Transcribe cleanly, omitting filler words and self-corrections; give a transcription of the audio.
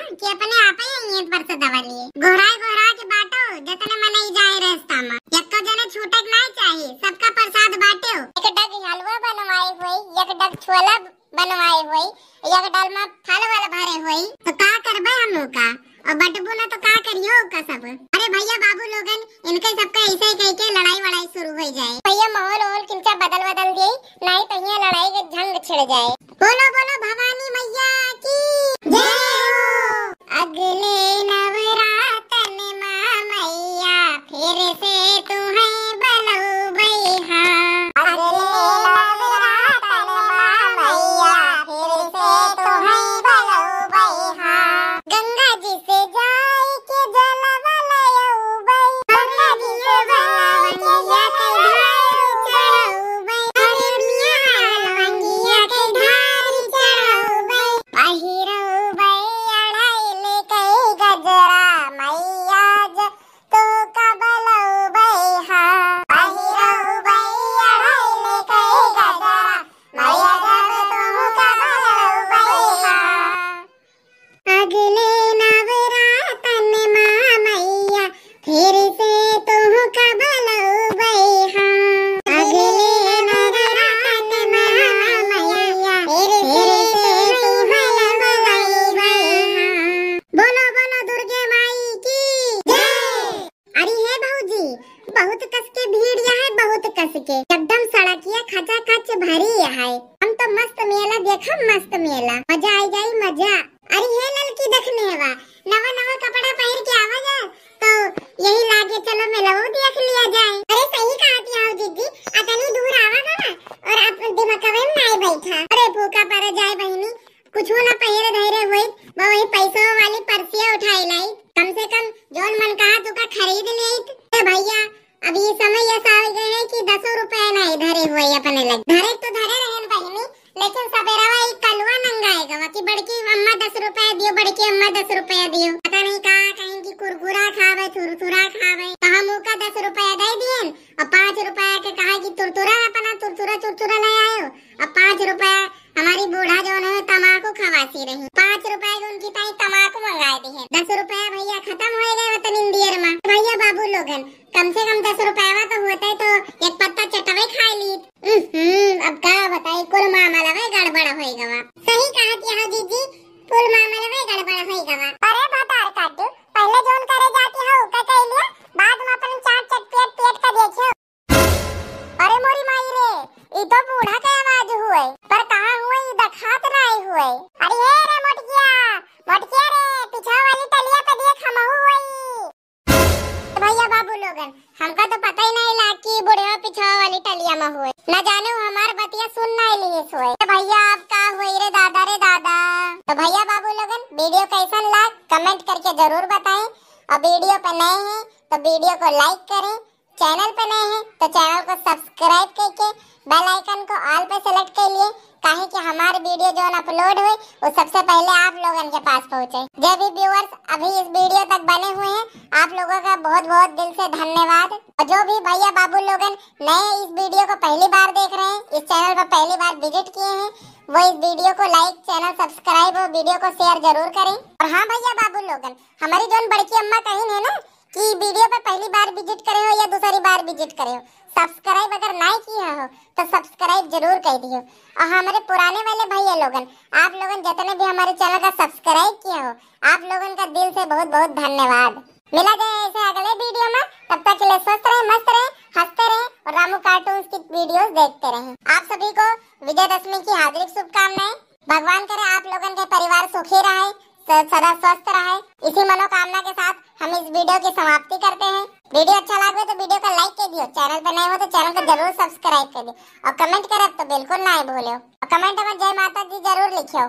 कि अपने आप ही यहीं पर से दवा लिए गोहरा के बाटो जतने मनाई जाए रास्ता में यक्को जने छूटक नहीं चाहिए सबका प्रसाद बांटो एक डग हलवा बनवाए हुई एक डग छोला बनवाए हुई एक डाल में फल वाला भरे हुई तो का करबे हम लोग का और बटबू ना तो का करियो का सब। अरे भैया बाबू लोगन इनके सबका ऐसे ही कह के लड़ाई वड़ाई शुरू हो जाए भैया माहौल किंचा बदल दिए नहीं तो यहाँ लड़ाई के झंग छिड़ जाए। बोलो बोलो भवानी मैया की जय हो। अगले नवरातन मां मैया फिर से तुम्हें बलऊ बैहा अगले नवरातन मां मैया फिर से तुम्हें बलऊ बैहा गंगा जी से जाए के जलवा लयऊ बै गंगा जी से जाए के धार चढ़ऊ बै अरे मियां लवंगिया के धार चढ़ऊ बै पहिरऊ बै अढ़ाई कई गजरा मैया ज तो कबलऊ बैहा पहिरऊ बै अढ़ाई कई गजरा मैया ज तो कबलऊ बैहा अगले नवरातन मां मैया फिर से तुम कबलऊ बैहा अगले नवरातन मां मैया फिर से तुम कबलऊ बैहा। बोलो बोलो दुर्गे माई की जय। अरे हे भौजी बहुत कस के भीड़ है बहुत कस के एकदम सड़किया खचा खच भरी है हम तो मस्त मेला देखम मस्त मेला मजा आई जाई मजा। अरे हे लड़की देखने हवा नवा नवा कपड़ा पहन के आवा जा तो यही लागे चलो मेलाओ देख लिया जाए। अरे सही कहा थी आओ दीदी अतनी दूर आवा ना और आप दिमागवे में नहीं बैठा अरे भूखा पर जाए बहनी कुछ ना पहिरे धैर्य हुई वही पैसों वाली पर्सियां उठाई लाई कम से कम जोन मन कहा तू का खरीद ले भैया। अभी समय ऐसा आ गए है कि 10 रुपए नहीं धरे हुए अपने लग धरे तो धरे रहन बहनी लेकिन सवेरा एक कलवा नंगाएगा कि बड़की अम्मा 10 रुपए दियो बड़की अम्मा 10 रुपए दियो पता नहीं कहा कहीं की कुरकुरा खावे तुरतुरा खावे कहा मुँह का 10 रुपए दे दिए और 5 रुपए के कहा कि तुरतुरा अपना तुरतुरा ले आयो और 5 रुपए हमारी बूढ़ा जो है तमाकू खवासी रही 5 रुपए की उनकी ताई तमाकू मंगाए दी है 10 रुपए भैया खत्म हो गए वतन इंडियर में भैया बाबू लोगन कम से कम 10 रुपए तो होता है तो एक पत्ता चटवे खा ली। अब क्या बताई कुल मामला में गड़बड़ होएगा सही कहा कि हाँ जीजी कुल मामला में गड़बड़ होएगा। अरे बतार काटू पहले जोन करे जाती है उका कह लिया बाद में अपन चाट चट पेट का देखे। अरे मोरी माई रे ई तो बूढ़ा का आवाज हुए पर कहां हुए ई दखात नहीं हुए। अरे हे रे मोटकिया रे पीछा वाली टलिया पे देख हम हुई भैया बाबू लोगन हमका तो पता ही नहीं ला कि बुढ़वा पीछा वाली टलिया में हुए न जाने हमार बतिया सुन नहीं लिए सोए भैया आप का हुई रे दादा तो भैया बाबू लोगन वीडियो कैसन लगा कमेंट करके जरूर बताएं और वीडियो पे नए हैं तो वीडियो को लाइक करें चैनल पे नए हैं तो चैनल को सब्सक्राइब करके बेल आइकन को ऑल पे सेलेक्ट कर लिए काहे कि हमारे वीडियो जो अपलोड हुए वो सबसे पहले आप लोगन के पास पहुंचे। जो भी व्यूअर्स अभी इस वीडियो तक बने हुए हैं आप लोगों का बहुत बहुत दिल से धन्यवाद और जो भी भैया बाबू लोगन नए इस वीडियो को पहली बार देख रहे हैं इस चैनल पर पहली बार विजिट किए हैं वो इस वीडियो को लाइक चैनल सब्सक्राइब और वीडियो को शेयर जरूर करें। और हाँ भैया बाबू लोगन हमारी जो बड़की अम्मा कही है ना कि वीडियो पे पहली बार विजिट करे हो या दूसरी बार विजिट करे हो सब्सक्राइब अगर नहीं किया हो तो सब्सक्राइब जरूर कर दियो। और हमारे पुराने वाले भैया लोगन आप लोगन जितने भी हमारे चैनल का सब्सक्राइब किया हो आप लोगन का दिल से बहुत बहुत धन्यवाद। मिला जाए ऐसे अगले वीडियो में तब तक के लिए स्वस्थ रहे मस्त रहे हंसते रहे और रामू कार्टून्स की वीडियोस देखते रहे। आप सभी को विजयदशमी की हार्दिक शुभकामनाएं। भगवान करे आप लोगन के परिवार सुखी रहे सदा स्वस्थ रहे। इसी मनोकामना के साथ हम इस वीडियो की समाप्ति करते हैं। वीडियो अच्छा लगे तो वीडियो को लाइक कर दियो चैनल पर नए हो तो चैनल को जरूर सब्सक्राइब कर दियो और कमेंट करब तो बिल्कुल ना भूलो और कमेंट में जय माता दी जरूर लिखियो।